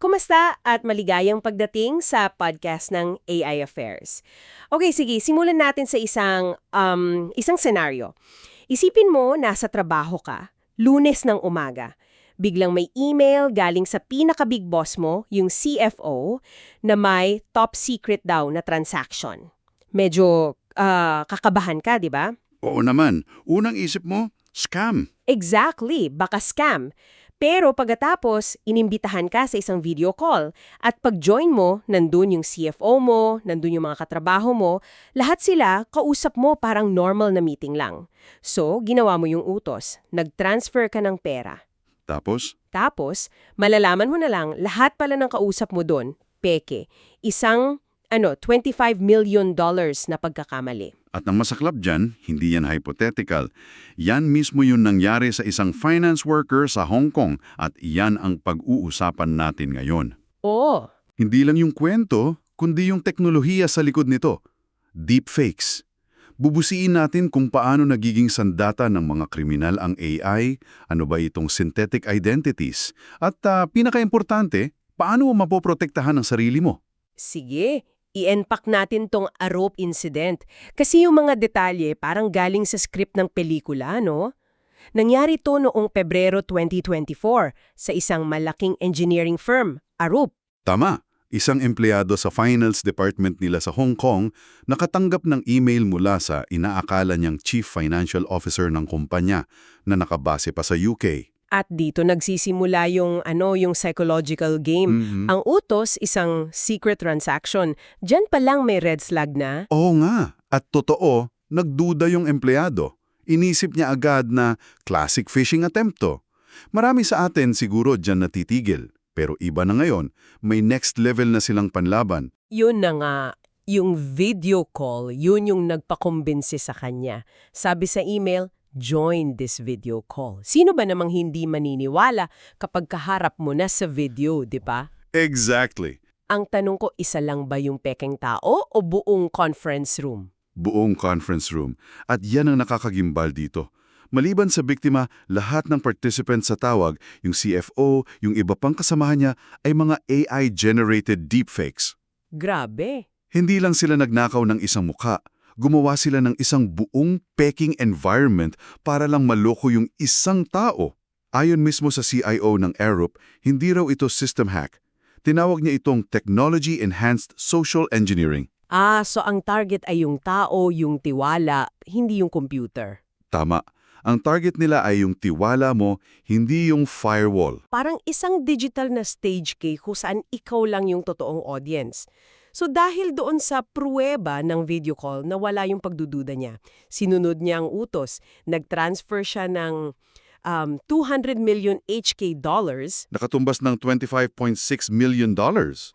Kumusta at maligayang pagdating sa podcast ng AI Affairs. Okay, sige, simulan natin sa isang senaryo. Isipin mo, nasa trabaho ka, Lunes ng umaga. Biglang may email galing sa pinaka-big boss mo, yung CFO, na may top secret daw na transaction. Medyo kakabahan ka, di ba? Oo naman. Unang isip mo, scam. Exactly, baka scam. Pero pagkatapos, inimbitahan ka sa isang video call at pag-join mo, nandun yung CFO mo, nandun yung mga katrabaho mo, lahat sila kausap mo parang normal na meeting lang. So, ginawa mo yung utos, nag-transfer ka ng pera. Tapos, Malalaman mo na lang, lahat pala ng kausap mo dun, peke, isang $25 million na pagkakamali. at ang masaklap dyan, hindi yan hypothetical. Yan mismo yung nangyari sa isang finance worker sa Hong Kong at yan ang pag-uusapan natin ngayon. Oo. Hindi lang yung kwento, kundi yung teknolohiya sa likod nito. Deepfakes. Bubusiin natin kung paano nagiging sandata ng mga kriminal ang AI, ano ba itong synthetic identities, at pinaka-importante, paano mo mapoprotektahan ang sarili mo. Sige, i-unpack natin tong Arup incident. Kasi yung mga detalye parang galing sa script ng pelikula, no? Nangyari to noong Pebrero 2024 sa isang malaking engineering firm, Arup. Tama, isang empleyado sa finance department nila sa Hong Kong nakatanggap ng email mula sa inaakala niyang chief financial officer ng kumpanya na nakabase pa sa UK. At dito nagsisimula yung psychological game. Ang utos, isang secret transaction. Diyan pa lang may red flag na. Oo nga, at totoo, nagduda yung empleyado. Inisip niya agad na classic phishing attempt to. Marami sa atin siguro dyan natitigil. Pero iba na ngayon, may next level na silang panlaban. Yun na nga, yung video call, yun yung nagpakumbinsi sa kanya. Sabi sa email, join this video call. Sino ba namang hindi maniniwala kapag kaharap mo na sa video, di ba? Exactly. Ang tanong ko, isa lang ba yung pekeng tao o buong conference room? Buong conference room. At yan ang nakakagimbal dito. Maliban sa biktima, lahat ng participants sa tawag, yung CFO, yung iba pang kasamahan niya, ay mga AI-generated deepfakes. Grabe. Hindi lang sila nagnakaw ng isang mukha. Gumawa sila ng isang buong peking environment para lang maloko yung isang tao. Ayon mismo sa CIO ng Arup, hindi raw ito system hack. Tinawag niya itong Technology-Enhanced Social Engineering. So ang target ay yung tao, yung tiwala, hindi yung computer. Tama. Ang target nila ay yung tiwala mo, hindi yung firewall. Parang isang digital na stage cake kung saan ikaw lang yung totoong audience. So dahil doon sa pruweba ng video call na wala yung pagdududa niya, sinunod niya ang utos, nag-transfer siya ng 200 million HK dollars. Nakatumbas ng $25.6 million.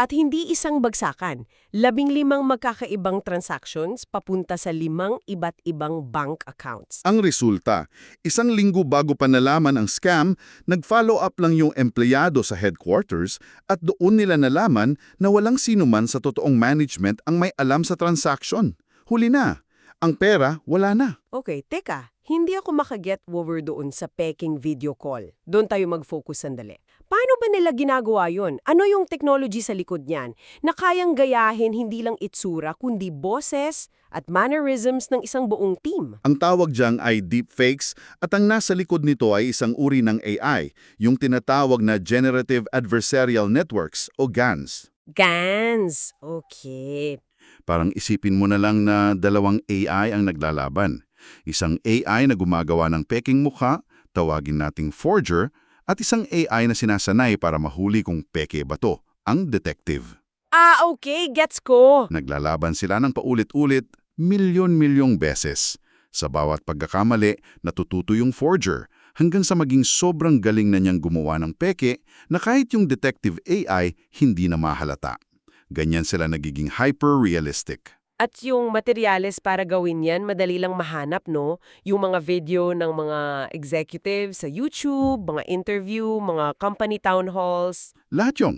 At hindi isang bagsakan, 15 magkakaibang transactions papunta sa 5 iba't ibang bank accounts. Ang resulta, isang linggo bago pa nalaman ang scam, nag-follow up lang yung empleyado sa headquarters at doon nila nalaman na walang sinuman sa totoong management ang may alam sa transaction. Huli na. Ang pera, wala na. Okay, teka, hindi ako makaget over doon sa peking video call. Doon tayo mag-focus sandali. Paano ba nila ginagawa yun? Ano yung technology sa likod niyan na kayang gayahin hindi lang itsura kundi boses at mannerisms ng isang buong team? Ang tawag diyang ay deepfakes at ang nasa likod nito ay isang uri ng AI, yung tinatawag na Generative Adversarial Networks o GANs. GANs. Okay. Parang isipin mo na lang na dalawang AI ang naglalaban. Isang AI na gumagawa ng peking mukha, tawagin nating forger, at isang AI na sinasanay para mahuli kung peke ba to, ang detective. Okay, gets ko. Naglalaban sila ng paulit-ulit, milyon-milyong beses. Sa bawat pagkakamali, natututo yung forger, hanggang sa maging sobrang galing na niyang gumawa ng peke na kahit yung detective AI hindi na mahalata. Ganyan sila nagiging hyper-realistic. At yung materyales para gawin yan, madali lang mahanap, no? Yung mga video ng mga executives sa YouTube, mga interview, mga company town halls. Lahat yun.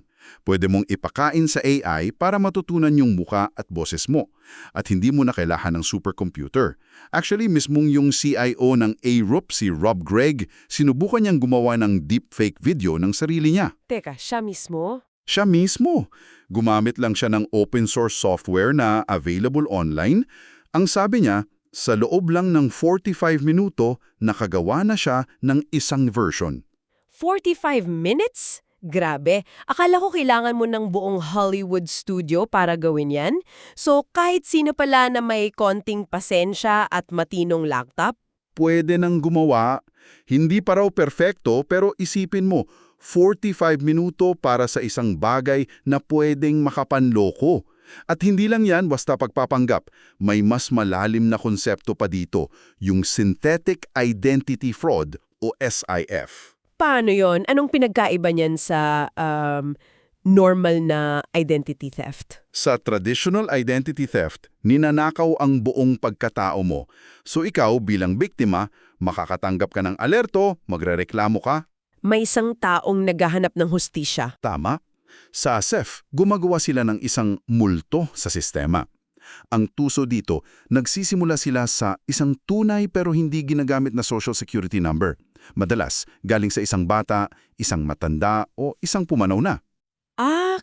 Pwede mong ipakain sa AI para matutunan yung muka at boses mo. At hindi mo na kailangan ng supercomputer. Actually, mismong yung CIO ng Arup, si Rob Gregg, sinubukan niyang gumawa ng deepfake video ng sarili niya. Teka, siya mismo? Siya mismo. Gumamit lang siya ng open source software na available online. Ang sabi niya, sa loob lang ng 45 minuto, nakagawa na siya ng isang version. 45 minutes? Grabe. Akala ko kailangan mo ng buong Hollywood studio para gawin yan. So kahit sino pala na may konting pasensya at matinong laptop? Pwede nang gumawa. Hindi pa raw perfecto pero isipin mo, 45 minuto para sa isang bagay na pwedeng makapanloko. At hindi lang yan basta pagpapanggap. May mas malalim na konsepto pa dito, yung Synthetic Identity Fraud o SIF. Paano yon? Anong pinagkaiba niyan sa normal na identity theft? Sa traditional identity theft, ninanakaw ang buong pagkatao mo. So ikaw bilang biktima, makakatanggap ka ng alerto, magrereklamo ka. May isang taong naghahanap ng hustisya. Tama? Sa SIF, gumagawa sila ng isang multo sa sistema. Ang tuso dito, nagsisimula sila sa isang tunay pero hindi ginagamit na social security number. Madalas, galing sa isang bata, isang matanda o isang pumanaw na.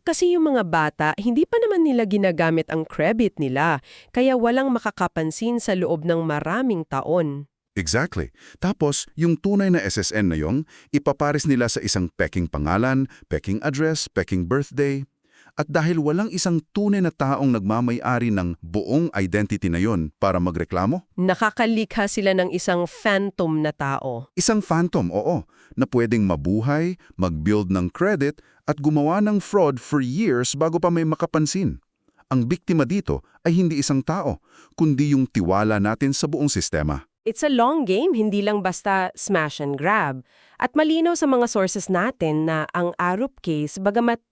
Kasi yung mga bata, hindi pa naman nila ginagamit ang credit nila, kaya walang makakapansin sa loob ng maraming taon. Exactly. Tapos, yung tunay na SSN na yung, ipapares nila sa isang peking pangalan, peking address, peking birthday. At dahil walang isang tunay na taong nagmamay-ari ng buong identity na yon para magreklamo, Nakakalikha sila ng isang phantom na tao. isang phantom, oo, na pwedeng mabuhay, mag-build ng credit at gumawa ng fraud for years bago pa may makapansin. Ang biktima dito ay hindi isang tao, kundi yung tiwala natin sa buong sistema. It's a long game, hindi lang basta smash and grab. At malinaw sa mga sources natin na ang Arup case, bagamat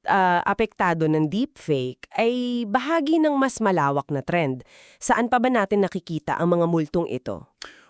apektado ng deepfake, ay bahagi ng mas malawak na trend. Saan pa ba natin nakikita ang mga multong ito?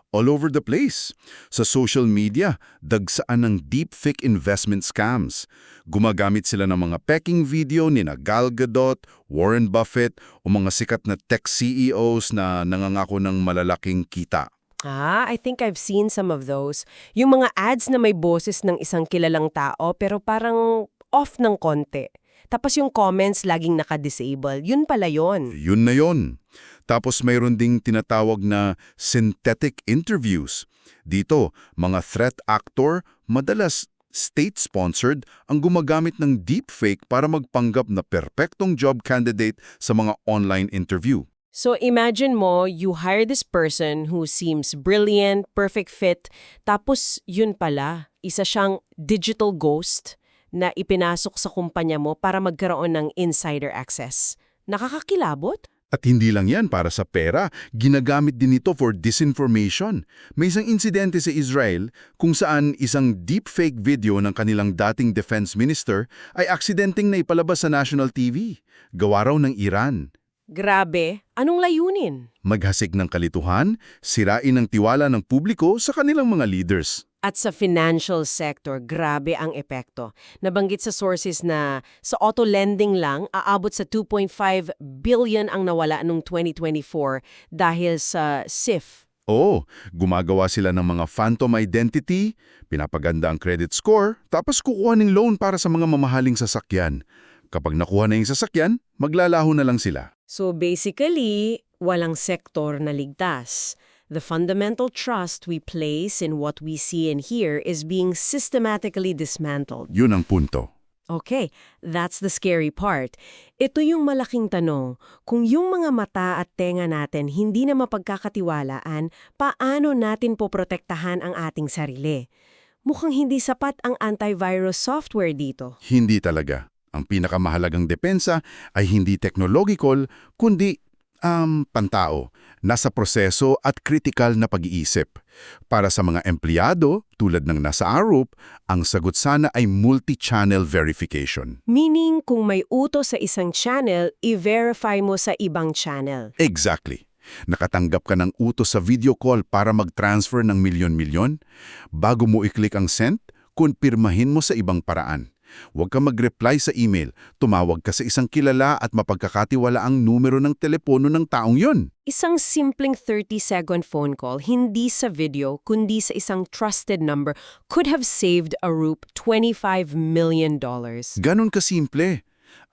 All over the place. Sa social media, dagsaan ng deepfake investment scams. Gumagamit sila ng mga peking video ni Gal Gadot, Warren Buffett o mga sikat na tech CEOs na nangangako ng malalaking kita. I think I've seen some of those. Yung mga ads na may boses ng isang kilalang tao pero parang off ng konti. Tapos yung comments laging naka-disable. Yun pala yun. Yun na yun. Tapos mayroon ding tinatawag na synthetic interviews. Dito, mga threat actor, madalas state-sponsored, ang gumagamit ng deepfake para magpanggap na perpektong job candidate sa mga online interview. So imagine mo, you hire this person who seems brilliant, perfect fit, tapos yun pala, isa siyang digital ghost na ipinasok sa kumpanya mo para magkaroon ng insider access. Nakakakilabot? At hindi lang yan para sa pera, ginagamit din ito for disinformation. May isang insidente sa Israel kung saan isang deepfake video ng kanilang dating defense minister ay aksidenteng na ipalabas sa national TV. Gawa raw ng Iran. Grabe, anong layunin? Maghasik ng kalituhan, sirain ang tiwala ng publiko sa kanilang mga leaders. At sa financial sector, grabe ang epekto. Nabanggit sa sources na sa auto lending lang, aabot sa 2.5 billion ang nawala noong 2024 dahil sa SIF. Oo, gumagawa sila ng mga phantom identity, pinapaganda ang credit score, tapos kukuha ng loan para sa mga mamahaling sasakyan. Kapag nakuha na yung sasakyan, maglalaho na lang sila. So basically, walang sektor na ligtas. The fundamental trust we place in what we see and hear is being systematically dismantled. Yun ang punto. Okay, that's the scary part. Ito yung malaking tanong. Kung yung mga mata at tenga natin hindi na mapagkakatiwalaan, paano natin poprotektahan ang ating sarili? Mukhang hindi sapat ang antivirus software dito. Hindi talaga. Ang pinakamahalagang depensa ay hindi technological, kundi pantao, nasa proseso at kritikal na pag-iisip. Para sa mga empleyado, tulad ng nasa Arup, ang sagot sana ay multi-channel verification. Meaning, kung may utos sa isang channel, i-verify mo sa ibang channel. Exactly. Nakatanggap ka ng utos sa video call para mag-transfer ng milyon-milyon? Bago mo i-click ang send, kumpirmahin mo sa ibang paraan. Huwag ka mag-reply sa email, tumawag ka sa isang kilala at mapagkakatiwala ang numero ng telepono ng taong yon. Isang simpleng 30-second phone call, hindi sa video, kundi sa isang trusted number, could have saved Arup $25 million. Ganon kasimple.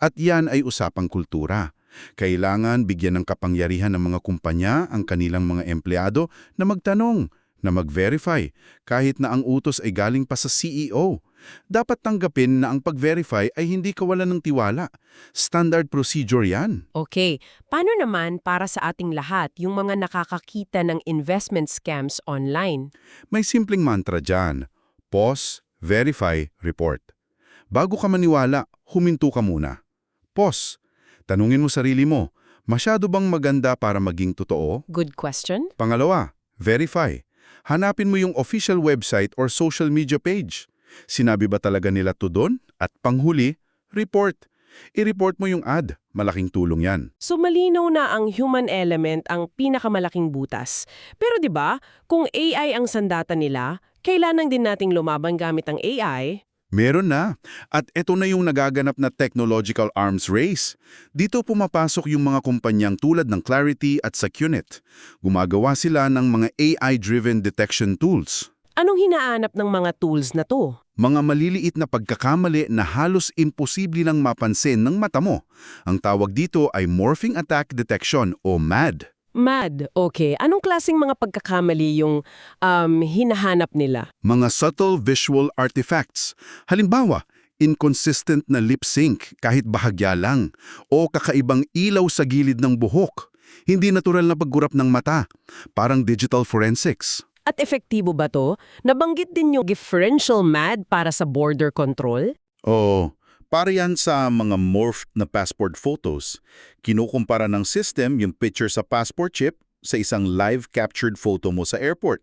At yan ay usapang kultura. Kailangan bigyan ng kapangyarihan ng mga kumpanya ang kanilang mga empleyado na magtanong, na mag-verify, kahit na ang utos ay galing pa sa CEO. Dapat tanggapin na ang pag-verify ay hindi kawalan ng tiwala. Standard procedure yan. Okay, paano naman para sa ating lahat yung mga nakakakita ng investment scams online? May simpleng mantra dyan. Pause, verify, report. Bago ka maniwala, huminto ka muna. Pause. Tanungin mo sarili mo, masyado bang maganda para maging totoo? Good question. Pangalawa, verify. Hanapin mo yung official website or social media page. Sinabi ba talaga nila to doon? At panghuli, report. I-report mo yung ad. Malaking tulong yan. So malinaw na ang human element ang pinakamalaking butas. Pero 'di ba, kung AI ang sandata nila, kailangan din nating lumaban gamit ang AI. Meron na. At ito na yung nagaganap na technological arms race. Dito pumapasok yung mga kumpanyang tulad ng Clarity at sa QNet. Gumagawa sila ng mga AI-driven detection tools. Anong hinaanap ng mga tools na to? Mga maliliit na pagkakamali na halos imposible lang mapansin ng mata mo. Ang tawag dito ay Morphing Attack Detection o MAD. MAD, okay. Anong klaseng mga pagkakamali yung hinahanap nila? Mga subtle visual artifacts. Halimbawa, inconsistent na lip sync kahit bahagya lang o kakaibang ilaw sa gilid ng buhok. Hindi natural na paggurap ng mata, parang digital forensics. At epektibo ba to? Nabanggit din yung differential MAD para sa border control? Oo, para yan sa mga morphed na passport photos. Kinukumpara ng system yung picture sa passport chip sa isang live captured photo mo sa airport.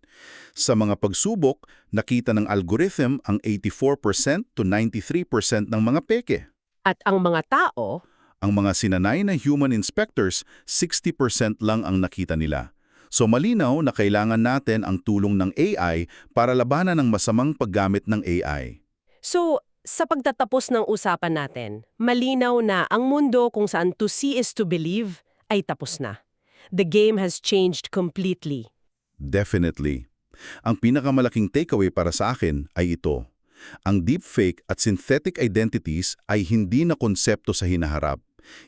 Sa mga pagsubok, nakita ng algorithm ang 84% to 93% ng mga peke. At ang mga tao, Ang mga sinanay na human inspectors, 60% lang ang nakita nila. So malinaw na kailangan natin ang tulong ng AI para labanan ang masamang paggamit ng AI. so, sa pagtatapos ng usapan natin, malinaw na ang mundo kung saan to see is to believe ay tapos na. The game has changed completely. Definitely. Ang pinakamalaking takeaway para sa akin ay ito. Ang deepfake at synthetic identities ay hindi na konsepto sa hinaharap.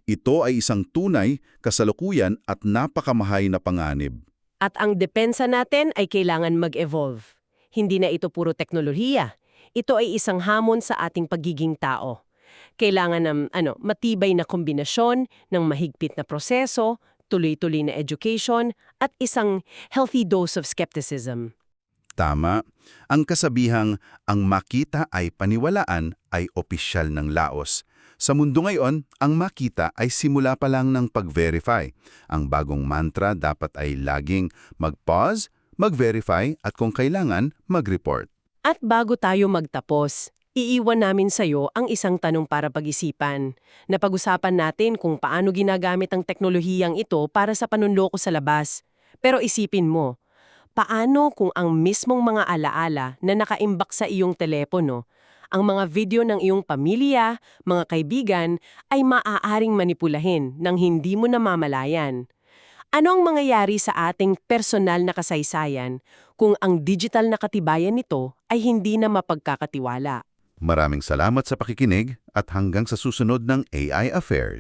Ito ay isang tunay, kasalukuyan at napakamahay na panganib. At ang depensa natin ay kailangan mag-evolve. Hindi na ito puro teknolohiya. Ito ay isang hamon sa ating pagiging tao. Kailangan ng matibay na kombinasyon ng mahigpit na proseso, tuloy-tuloy na education, at isang healthy dose of skepticism. Tama. Ang kasabihang, ang makita ay paniwalaan ay opisyal ng Laos. Sa mundo ngayon, ang makita ay simula pa lang ng pag-verify. Ang bagong mantra dapat ay laging mag-pause, mag-verify at kung kailangan, mag-report. At bago tayo magtapos, iiwan namin sa'yo ang isang tanong para pag-isipan. Napag-usapan natin kung paano ginagamit ang teknolohiyang ito para sa panunloko sa labas. Pero isipin mo, paano kung ang mismong mga alaala na nakaimbak sa iyong telepono, ang mga video ng iyong pamilya, mga kaibigan, ay maaaring manipulahin nang hindi mo namamalayan? Ano ang mangyayari sa ating personal na kasaysayan kung ang digital na katibayan nito ay hindi na mapagkakatiwala? Maraming salamat sa pakikinig at hanggang sa susunod ng AI Affairs.